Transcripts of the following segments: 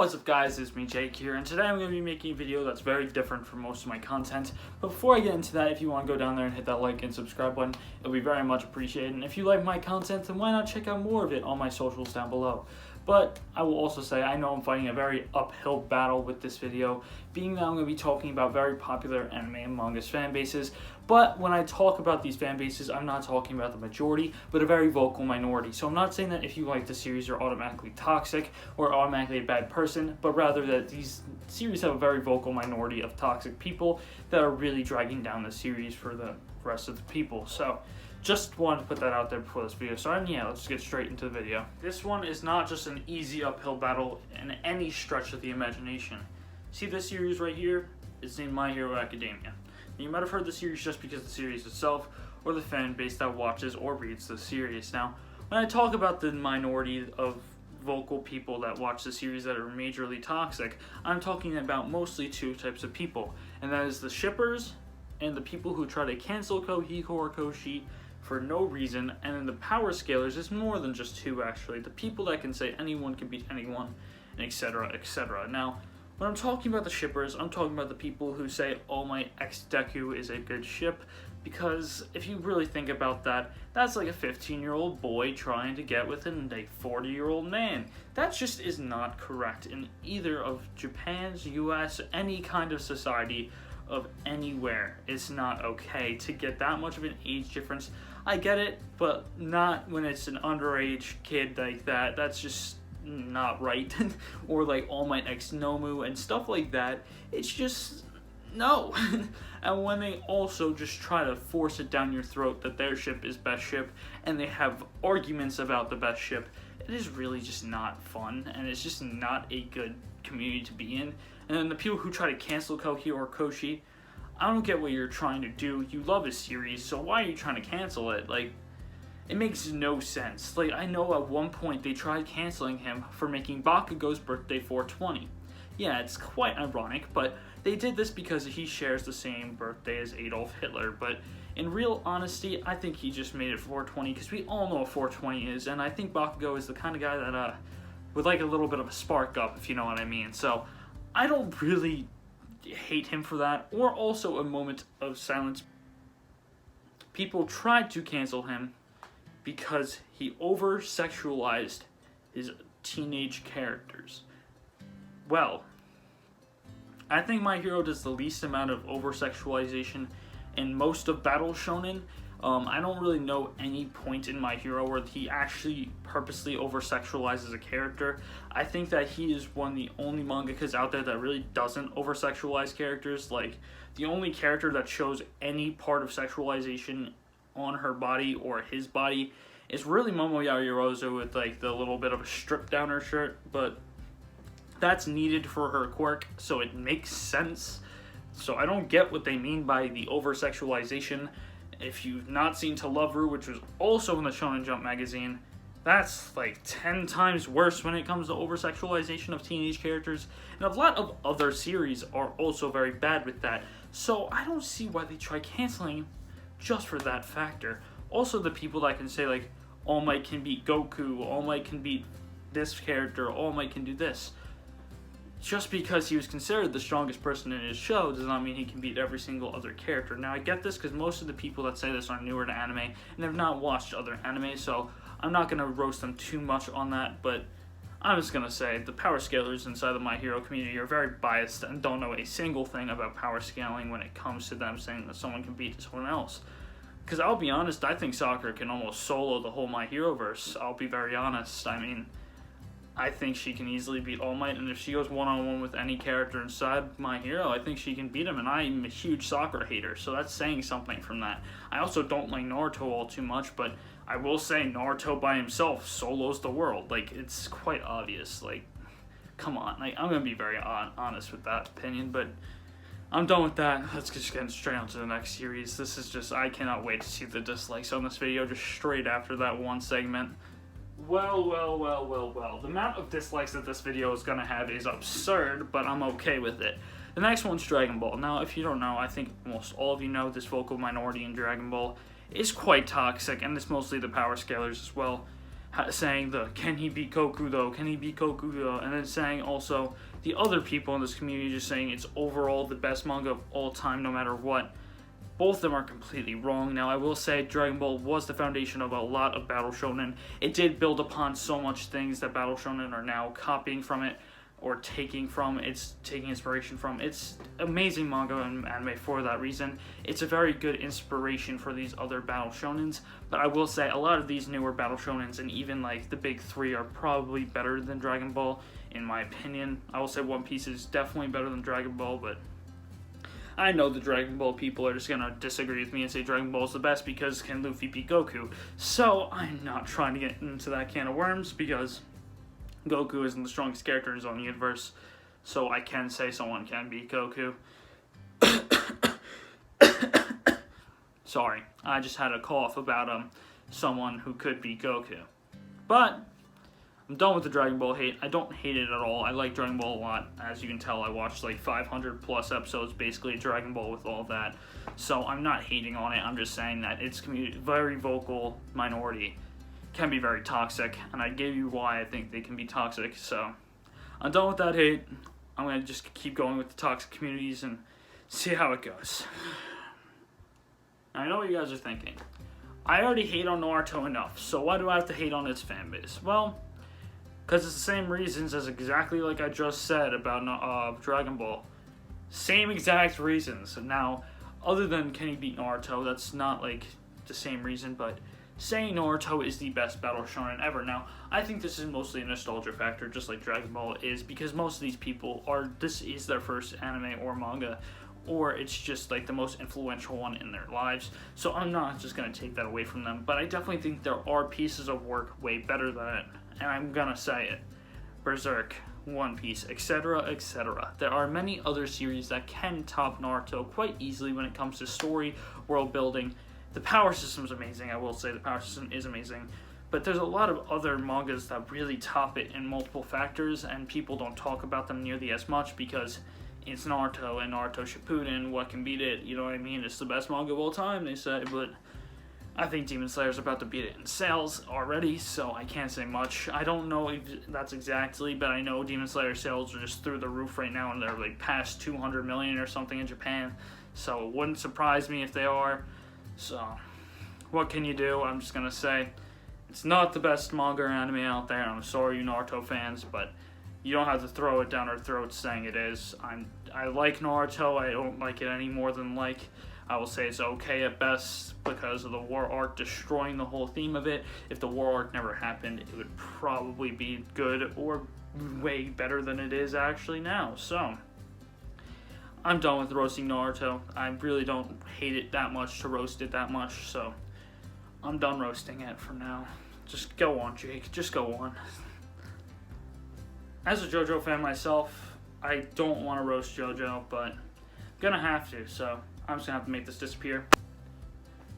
what's up guys, it's me Jake here, and today I'm going to be making a video that's very different from most of my content. But before I get into that, if you want to go down there and hit that like and subscribe button, it'll be very much appreciated. And if you like my content, then why not check out more of it on my socials down below. But I will also say, I know I'm fighting a very uphill battle with this video, being that I'm going to be talking about very popular anime and manga's fan bases. But when I talk about these fan bases, I'm not talking about the majority, but a very vocal minority. So I'm not saying that if you like the series, you're automatically toxic or automatically a bad person, but rather that these series have a very vocal minority of toxic people that are really dragging down the series for the rest of the people. So just wanted to put that out there before this video started. Yeah, let's get straight into the video. This one is not just an easy uphill battle in any stretch of the imagination. See this series right here? It's named My Hero Academia. You might have heard the series just because of the series itself, or the fan base that watches or reads the series. Now, when I talk about the minority of vocal people that watch the series that are majorly toxic, I'm talking about mostly two types of people, and that is the shippers and the people who try to cancel Kohiko or Koshi for no reason, and then the power scalers is more than just two actually. The people that can say anyone can beat anyone, and etc, etc. Now, when I'm talking about the shippers, I'm talking about the people who say All Might X Deku is a good ship, because if you really think about that, that's like a 15-year-old boy trying to get with a 40-year-old man. That just is not correct in either of Japan's, US, any kind of society of anywhere. It's not okay to get that much of an age difference. I get it, but not when it's an underage kid like that. That's just not right. Or like All Might X Nomu and stuff like that. It's just no. And when they also just try to force it down your throat that their ship is best ship, and they have arguments about the best ship, it is really just not fun, and it's just not a good community to be in. And then the people who try to cancel Kohio or Koshi, I don't get what you're trying to do. You love a series, so why are you trying to cancel it? Like, it makes no sense. Like, I know at one point they tried canceling him for making Bakugo's birthday 420. Yeah, it's quite ironic, but they did this because he shares the same birthday as Adolf Hitler. But in real honesty, I think he just made it 420 because we all know what 420 is, and I think Bakugo is the kind of guy that would like a little bit of a spark up, if you know what I mean. So I don't really hate him for that, or also a moment of silence. People tried to cancel him because he over-sexualized his teenage characters. Well, I think My Hero does the least amount of over-sexualization in most of Battle Shonen. I don't really know any point in My Hero where he actually purposely over-sexualizes a character. I think that he is one of the only mangakas out there that really doesn't over-sexualize characters. Like, the only character that shows any part of sexualization on her body or his body is really Momo Yaoyorozu with like the little bit of a strip down her shirt, but that's needed for her quirk, so it makes sense. So I don't get what they mean by the over-sexualization. If you've not seen To Love Ru, which was also in the Shonen Jump magazine, that's like 10 times worse when it comes to over-sexualization of teenage characters. And a lot of other series are also very bad with that. So I don't see why they try canceling just for that factor. Also, the people that can say like, All Might can beat Goku, All Might can beat this character, All Might can do this. Just because he was considered the strongest person in his show does not mean he can beat every single other character. Now, I get this because most of the people that say this are newer to anime and have not watched other anime, so I'm not going to roast them too much on that, but I'm just going to say the power scalers inside the My Hero community are very biased and don't know a single thing about power scaling when it comes to them saying that someone can beat someone else. Because I'll be honest, I think Sakura can almost solo the whole My Hero verse. I'll be very honest. I mean, I think she can easily beat All Might, and if she goes one-on-one with any character inside My Hero, I think she can beat him, and I'm a huge Sakura hater, so that's saying something from that. I also don't like Naruto all too much, but I will say Naruto by himself solos the world. Like, it's quite obvious. Like, come on. Like, I'm going to be very honest with that opinion, but I'm done with that. Let's just get straight on to the next series. This is just, I cannot wait to see the dislikes on this video just straight after that one segment. Well. The amount of dislikes that this video is going to have is absurd, but I'm okay with it. The next one's Dragon Ball. Now, if you don't know, I think most all of you know this vocal minority in Dragon Ball is quite toxic, and it's mostly the power scalers as well. saying can he beat Goku though, can he beat Goku though, and then saying also the other people in this community just saying it's overall the best manga of all time no matter what. Both of them are completely wrong. Now, I will say Dragon Ball was the foundation of a lot of Battle Shonen. It did build upon so much things that Battle Shonen are now copying from it or taking from. It's taking inspiration from. It's amazing manga and anime for that reason. It's a very good inspiration for these other Battle Shonens. But I will say a lot of these newer Battle Shonens and even like the big three are probably better than Dragon Ball, in my opinion. I will say One Piece is definitely better than Dragon Ball, but I know the Dragon Ball people are just going to disagree with me and say Dragon Ball is the best because can Luffy beat Goku? So I'm not trying to get into that can of worms because Goku isn't the strongest character in his own universe. So I can say someone can beat Goku. Sorry, I just had a cough about someone who could beat Goku. But I'm done with the Dragon Ball hate. I don't hate it at all. I like Dragon Ball a lot. As you can tell, I watched like 500 plus episodes, basically Dragon Ball with all of that. So I'm not hating on it. I'm just saying that its very vocal minority can be very toxic, and I gave you why I think they can be toxic. So I'm done with that hate. I'm gonna just keep going with the toxic communities and see how it goes. I know what you guys are thinking. I already hate on Naruto enough, so why do I have to hate on its fan base? Well, because it's the same reasons as exactly like I just said about Dragon Ball. Same exact reasons. Now, other than can he beat Naruto, that's not like the same reason, but saying Naruto is the best Battle Shonen ever. Now, I think this is mostly a nostalgia factor, just like Dragon Ball is, because most of these people this is their first anime or manga, or it's just like the most influential one in their lives. So I'm not just going to take that away from them, but I definitely think there are pieces of work way better than it. And I'm gonna say it. Berserk, One Piece, etc., etc. There are many other series that can top Naruto quite easily when it comes to story, world building. The power system is amazing, I will say the power system is amazing. But there's a lot of other mangas that really top it in multiple factors, and people don't talk about them nearly as much because it's Naruto and Naruto Shippuden, what can beat it, you know what I mean? It's the best manga of all time, they say, but I think Demon Slayer's about to beat it in sales already, so I can't say much. I don't know if that's exactly, but I know Demon Slayer sales are just through the roof right now, and they're like past 200 million or something in Japan, so it wouldn't surprise me if they are. So, what can you do? I'm just gonna say, it's not the best manga or anime out there. I'm sorry, you Naruto fans, but you don't have to throw it down our throats saying it is. I like Naruto. I don't like it any more than I will say it's okay at best because of the war arc destroying the whole theme of it. If the war arc never happened, it would probably be good or way better than it is actually now. So, I'm done with roasting Naruto. I really don't hate it that much to roast it that much, so I'm done roasting it for now. Just go on, Jake. Just go on. As a JoJo fan myself, I don't want to roast JoJo, but I'm gonna have to, so I'm just gonna have to make this disappear.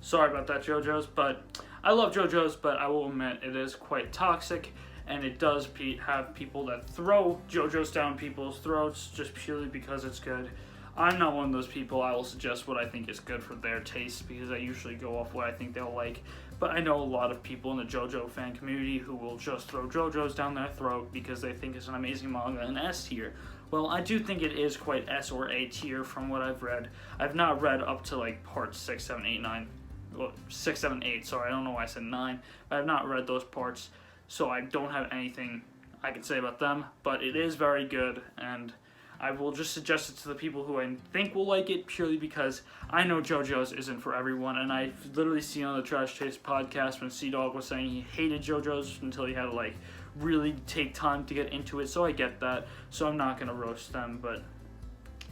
Sorry about that, JoJo's, but I love JoJo's, but I will admit it is quite toxic, and it does have people that throw JoJo's down people's throats just purely because it's good. I'm not one of those people. I will suggest what I think is good for their taste because I usually go off what I think they'll like. But I know a lot of people in the JoJo fan community who will just throw JoJo's down their throat because they think it's an amazing manga and S tier. Well, I do think it is quite S or A tier from what I've read. I've not read up to like parts 6, 7, 8, 9. Well, 6, 7, 8, sorry, I don't know why I said 9. But I've not read those parts, so I don't have anything I can say about them. But it is very good, and I will just suggest it to the people who I think will like it purely because I know JoJo's isn't for everyone, and I've literally seen on the Trash Chase podcast when C-Dog was saying he hated JoJo's until he had to like really take time to get into it, so I get that, so I'm not going to roast them, but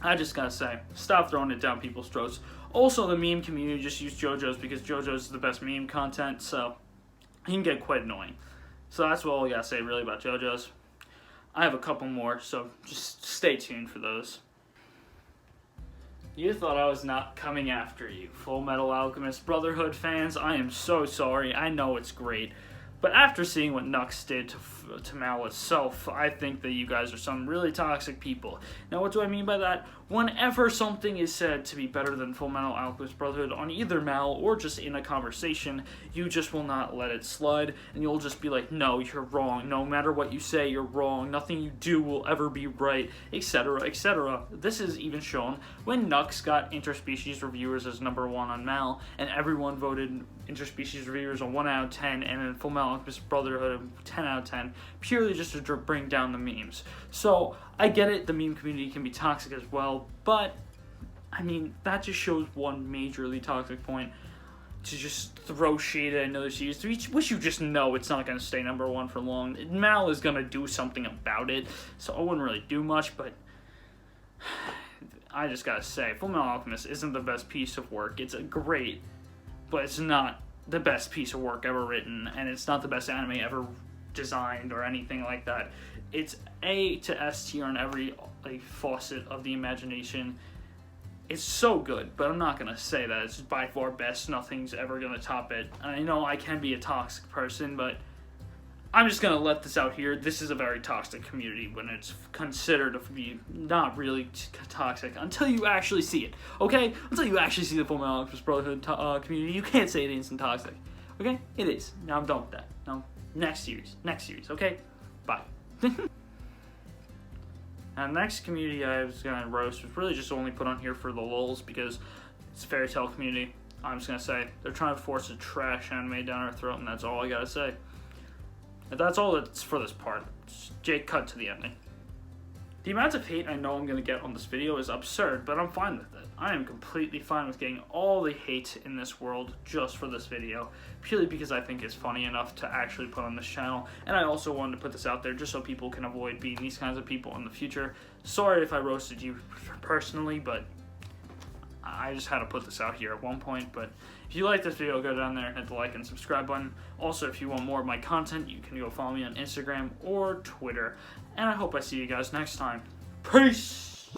I just gotta say, stop throwing it down people's throats. Also, the meme community just used JoJo's because JoJo's is the best meme content, so it can get quite annoying. So that's all I gotta say really about JoJo's. I have a couple more, so just stay tuned for those. You thought I was not coming after you, Full Metal Alchemist Brotherhood fans. I am so sorry. I know it's great, But after seeing what Nux did to Mal itself, I think that you guys are some really toxic people. Now, what do I mean by that? Whenever something is said to be better than Fullmetal Alchemist Brotherhood on either Mal or just in a conversation, you just will not let it slide, and you'll just be like, no, you're wrong. No matter what you say, you're wrong. Nothing you do will ever be right, etc., etc. This is even shown when Nux got interspecies reviewers as #1 on Mal, and everyone voted interspecies reviewers a 1 out of 10, and in Fullmetal Alchemist Brotherhood a 10 out of 10, purely just to bring down the memes. So, I get it, the meme community can be toxic as well, but, I mean, that just shows one majorly toxic point to just throw shade at another series, which you just know it's not going to stay #1 for long. Mal is going to do something about it, so I wouldn't really do much, but I just gotta say, Fullmetal Alchemist isn't the best piece of work. It's great, but it's not the best piece of work ever written, and it's not the best anime ever designed or anything like that. It's A to S tier on every faucet of the imagination. It's so good, but I'm not gonna say that it's by far best. Nothing's ever gonna top it. And I know I can be a toxic person, but I'm just gonna let this out here. This is a very toxic community when it's considered to be not really toxic until you actually see it. Okay, until you actually see the Fullmetal Alchemist Brotherhood community, you can't say it isn't toxic. Okay, it is. Now I'm done with that. Now next series. Okay, bye. Now, the next community I was gonna roast was really just only put on here for the lulz because it's a fairy tale community. I'm just gonna say they're trying to force a trash anime down our throat, and that's all I gotta say. And that's all that's for this part. Jake, cut to the ending. The amount of hate I know I'm going to get on this video is absurd, but I'm fine with it. I am completely fine with getting all the hate in this world just for this video, purely because I think it's funny enough to actually put on this channel, and I also wanted to put this out there just so people can avoid being these kinds of people in the future. Sorry if I roasted you personally, but I just had to put this out here at one point. But if you like this video, go down there and hit the like and subscribe button. Also, if you want more of my content, you can go follow me on Instagram or Twitter. And I hope I see you guys next time. Peace!